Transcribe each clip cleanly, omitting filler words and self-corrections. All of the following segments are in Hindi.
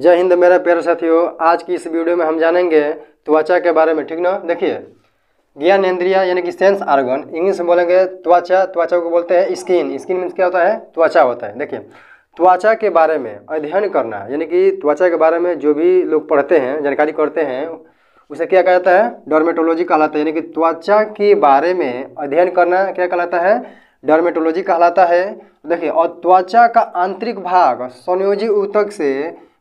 जय हिंद मेरे प्यारे साथियों। आज की इस वीडियो में हम जानेंगे त्वचा के बारे में, ठीक ना। देखिए, ज्ञानेंद्रिय यानी कि सेंस आर्गन, इंग्लिश में बोलेंगे त्वचा। त्वचा को बोलते हैं स्किन। स्किन मीन्स क्या होता है? त्वचा होता है। देखिए, त्वचा के बारे में अध्ययन करना यानी कि त्वचा के बारे में जो भी लोग पढ़ते हैं, जानकारी करते हैं, उसे क्या कहता है? डर्मेटोलॉजी कहलाता है। यानी कि त्वचा के बारे में अध्ययन करना क्या कहलाता है? डर्मेटोलॉजी कहलाता है। देखिए, और त्वचा का आंतरिक भाग संयोजी ऊतक से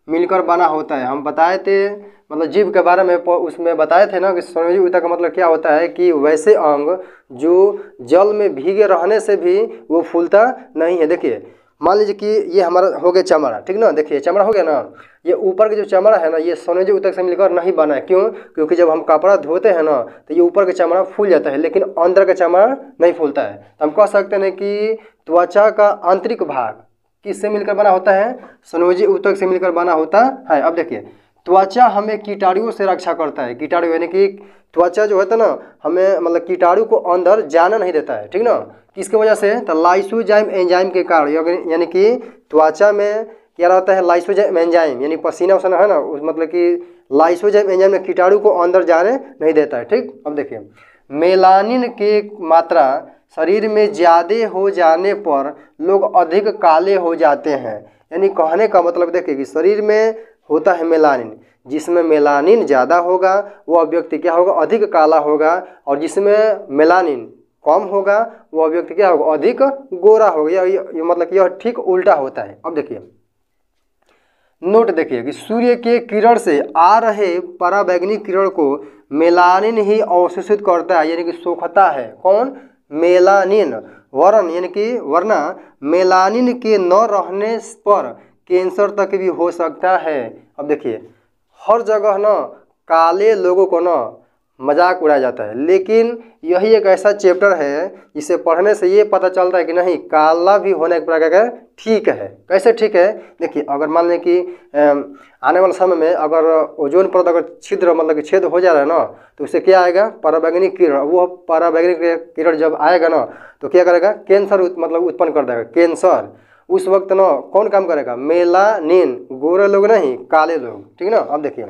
मिलकर बना होता है। हम बताए थे, मतलब जीभ के बारे में उसमें बताए थे ना कि संयोजी ऊतक का मतलब क्या होता है कि वैसे अंग जो जल में भीगे रहने से भी वो फूलता नहीं है। देखिए, मान लीजिए कि ये हमारा हो गया चमड़ा, ठीक ना। देखिए, चमड़ा हो गया ना, ये ऊपर का जो चमड़ा है ना, ये संयोजी ऊतक से मिलकर नहीं बना है। क्यों? क्योंकि जब हम कपड़ा धोते हैं ना तो ये ऊपर का चमड़ा फूल जाता है, लेकिन अंदर का चमड़ा नहीं फूलता है। तो हम कह सकते हैं कि त्वचा का आंतरिक भाग किससे मिलकर बना होता है? संयोजी ऊतक से मिलकर बना होता है। अब देखिए, त्वचा हमें कीटाणुओं से रक्षा करता है। कीटाणु यानी कि त्वचा जो होता है ना, हमें मतलब कीटाणु को अंदर जाना नहीं देता है, ठीक ना। किसके वजह से? तो लाइसोजाइम एंजाइम के कारण। यानी कि त्वचा में क्या रहता है? लाइसोजाइम एंजाइम, यानी पसीना वसीना है ना, मतलब कि लाइसोजाइम एंजाइम में कीटाणु को अंदर जाने नहीं देता है, ठीक। अब देखिए, मेलानिन की मात्रा शरीर में ज़्यादा हो जाने पर लोग अधिक काले हो जाते हैं। यानी कहने का मतलब देखिए कि शरीर में होता है मेलानिन, जिसमें मेलानिन ज़्यादा होगा वह व्यक्ति क्या होगा? अधिक काला होगा। और जिसमें मेलानिन कम होगा वह व्यक्ति क्या होगा? अधिक गोरा होगा। ये मतलब यह ठीक उल्टा होता है। अब देखिए, नोट देखिए कि सूर्य के किरण से आ रहे पराबैंगनी किरण को मेलानिन ही अवशोषित करता है, यानी कि सोखता है। कौन? मेलानिन। वरन यानी कि वरना मेलानिन के न रहने पर कैंसर तक भी हो सकता है। अब देखिए, हर जगह ना काले लोगों को ना मजाक उड़ाया जाता है, लेकिन यही एक ऐसा चैप्टर है जिसे पढ़ने से ये पता चलता है कि नहीं, काला भी होने के प्रकार ठीक है। कैसे ठीक है? देखिए, अगर मान लें कि आने वाले समय में अगर ओजोन परत अगर छिद्र मतलब कि छेद हो जा रहा है ना, तो उससे क्या आएगा? पराबैंगनी किरण। वो पराबैंगनी किरण जब आएगा ना तो क्या करेगा? कैंसर मतलब उत्पन्न कर देगा, कैंसर। उस वक्त ना कौन काम करेगा? मेलानिन। गोरे लोग नहीं, काले लोग, ठीक ना। अब देखिए,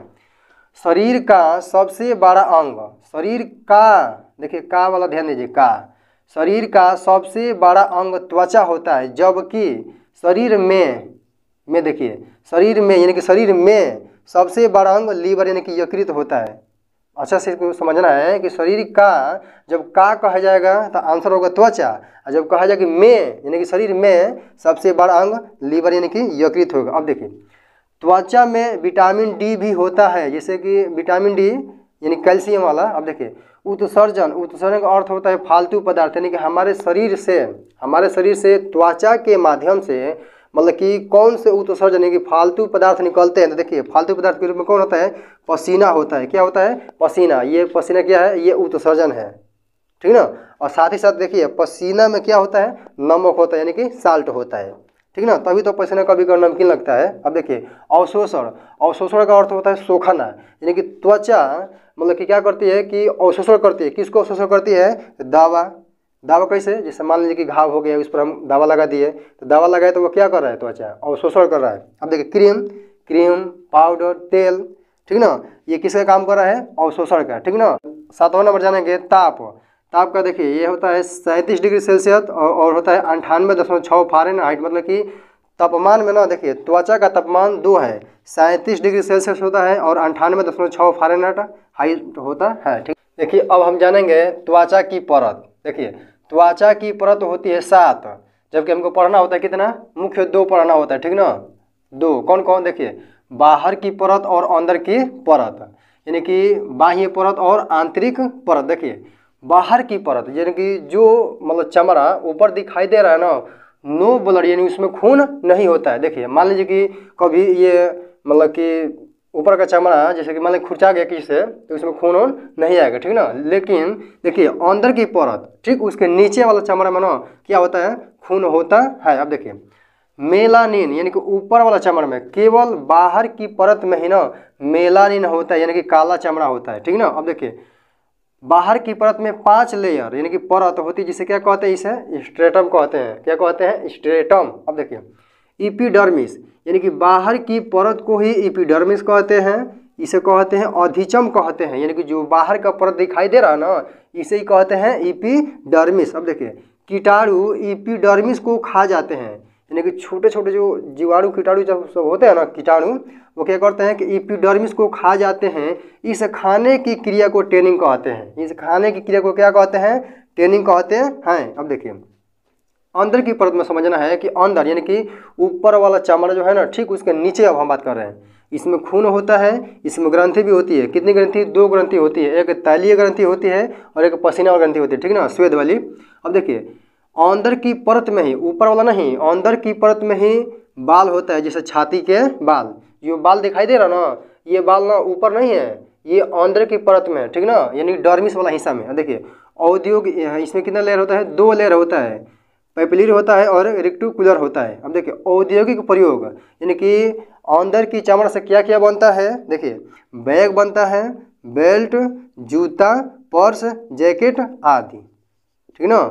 शरीर का सबसे बड़ा अंग, शरीर का, देखिए का वाला ध्यान दीजिए, का। शरीर का सबसे बड़ा अंग त्वचा होता है, जबकि शरीर में देखिए, शरीर में यानी कि शरीर में सबसे बड़ा अंग लीवर यानी कि यकृत होता है। अच्छा से इसको समझना है कि शरीर का जब का कहा जाएगा तो आंसर होगा त्वचा, और जब कहा जाएगा में यानी कि शरीर में सबसे बड़ा अंग लीवर यानी कि यकृत होगा। अब देखिए, त्वचा में विटामिन डी भी होता है, जैसे कि विटामिन डी यानी कैल्शियम वाला। अब देखिए, उत्सर्जन, उत्सर्जन का अर्थ होता है फालतू पदार्थ, यानी कि हमारे शरीर से त्वचा के माध्यम से मतलब कि कौन से उत्सर्जन यानी कि फालतू पदार्थ निकलते हैं। तो देखिए, फालतू पदार्थ के रूप में कौन होता है? पसीना होता है। क्या होता है? पसीना। ये पसीना क्या है? ये उत्सर्जन है, ठीक ना। और साथ ही साथ देखिए, पसीना में क्या होता है? नमक होता है, यानी कि साल्ट होता है, ठीक ना। तभी तो पसीना कभी कभी नमकीन लगता है। अब देखिए, अवशोषण। अवशोषण का अर्थ होता है सोखना, यानी कि त्वचा मतलब कि क्या करती है कि अवशोषण करती है। किसको अवशोषण करती है? दवा। दवा कैसे? जैसे मान लीजिए कि घाव हो गया, उस पर हम दवा लगा दिए, तो दवा लगाए तो वो क्या कर रहा है? त्वचा अवशोषण कर रहा है। अब देखिए, क्रीम, पाउडर, तेल, ठीक ना, ये किसका काम कर रहा है? अवशोषण का, ठीक ना। 7वां नंबर जानेंगे ताप। ताप का देखिए, ये होता है 37 डिग्री सेल्सियस और होता है 98.6 फ़ारेनहाइट। मतलब कि तापमान में ना देखिए, त्वचा का तापमान 2 है, 37 डिग्री सेल्सियस होता है और 98.6 फ़ारेनहाइट होता है, ठीक। देखिए, अब हम जानेंगे त्वचा की परत। देखिए, त्वचा की परत होती है 7, जबकि हमको पढ़ना होता है कितना? मुख्य 2 पढ़ना होता है, ठीक ना। 2 कौन कौन? देखिए, बाहर की परत और अंदर की परत, यानी कि बाह्य परत और आंतरिक परत। देखिए, बाहर की परत यानी कि जो मतलब चमड़ा ऊपर दिखाई दे रहा है ना, नो ब्लड यानी उसमें खून नहीं होता है। देखिए, मान लीजिए कि कभी ये मतलब कि ऊपर का चमड़ा जैसे कि मान लीजिए खुरचा गया किसी से, तो उसमें खून नहीं आएगा, ठीक ना। लेकिन देखिए, अंदर की परत, ठीक उसके नीचे वाला चमड़ा में ना क्या होता है? खून होता है। अब देखिए, मेलानिन यानी कि ऊपर वाला चमड़ा में, केवल बाहर की परत में ही ना मेलानिन होता है, यानी कि काला चमड़ा होता है, ठीक ना। अब देखिए, बाहर की परत में 5 लेयर यानी कि परत होती है, जिसे क्या कहते हैं? इसे स्ट्रेटम कहते हैं। क्या कहते हैं? स्ट्रेटम। अब देखिए, एपिडर्मिस यानी कि बाहर की परत को ही एपिडर्मिस कहते हैं। इसे कहते हैं अधिचम कहते हैं, यानी कि जो बाहर का परत दिखाई दे रहा है ना, इसे ही कहते हैं एपिडर्मिस। अब देखिए कीटाणु एपिडर्मिस को खा जाते हैं, यानी कि छोटे छोटे जो जीवाणु कीटाणु जब सब होते हैं ना कीटाणु, वो क्या करते हैं कि एपिडर्मिस को खा जाते हैं। इस खाने की क्रिया को टेनिंग कहते हैं। इस खाने की क्रिया को क्या कहते हैं? टेनिंग कहते हैं। अब देखिए अंदर की परत में समझना है कि अंदर यानी कि ऊपर वाला चमड़ा जो है ना, ठीक उसके नीचे अब हम बात कर रहे हैं। इसमें खून होता है, इसमें ग्रंथि भी होती है। कितनी ग्रंथि? 2 ग्रंथि होती है, एक तैलीय ग्रंथि होती है और एक पसीना वाली ग्रंथि होती है, ठीक ना, स्वेद वाली। अब देखिए अंदर की परत में ही, ऊपर वाला नहीं, अंदर की परत में ही बाल होता है, जैसे छाती के बाल। जो बाल दिखाई दे रहा ना, ये बाल ना ऊपर नहीं है, ये अंदर की परत में है, ठीक ना, यानी डर्मिस वाला हिस्सा में। देखिए औद्योगिक इसमें कितना लेयर होता है? 2 लेयर होता है, पैपिलर होता है और रेक्टिकुलर होता है। अब देखिए औद्योगिक प्रयोग यानी कि अंदर की चमड़ा से क्या क्या बनता है? देखिए बैग बनता है, बेल्ट, जूता, पर्स, जैकेट आदि, ठीक ना।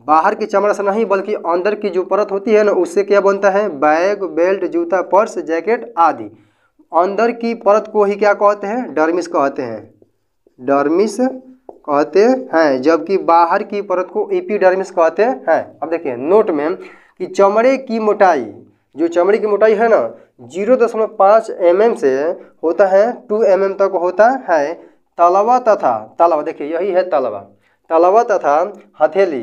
बाहर की चमड़ा से नहीं बल्कि अंदर की जो परत होती है ना, उससे क्या बनता है? बैग, बेल्ट, जूता, पर्स, जैकेट आदि। अंदर की परत को ही क्या कहते हैं? डर्मिस कहते हैं, डर्मिस कहते हैं, जबकि बाहर की परत को एपिडर्मिस कहते हैं। अब देखिए नोट में कि चमड़े की मोटाई, जो चमड़े की मोटाई है ना, 0.5 mm से होता है 2 mm तक होता है। तलवा तथा तलवा, देखिए यही है तलवा, तलवा तथा हथेली,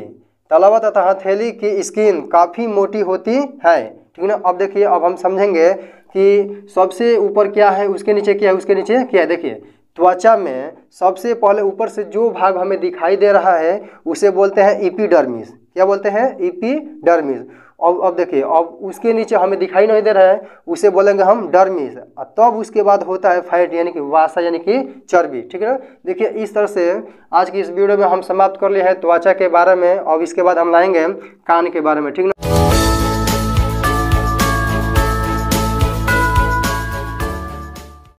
तलवा तथा हथेली की स्किन काफ़ी मोटी होती है, ठीक ना। अब देखिए अब हम समझेंगे कि सबसे ऊपर क्या है, उसके नीचे क्या है, उसके नीचे क्या है। देखिए त्वचा में सबसे पहले ऊपर से जो भाग हमें दिखाई दे रहा है उसे बोलते हैं एपिडर्मिस। क्या बोलते हैं? एपिडर्मिस। अब देखिए अब उसके नीचे हमें दिखाई नहीं दे रहा है, उसे बोलेंगे हम डर्मिस। तब उसके बाद होता है फैट यानी कि वासा यानी कि चर्बी, ठीक है ना। देखिए इस तरह से आज की इस वीडियो में हम समाप्त कर लिए हैं त्वचा के बारे में। अब इसके बाद हम लाएंगे कान के बारे में, ठीक ना।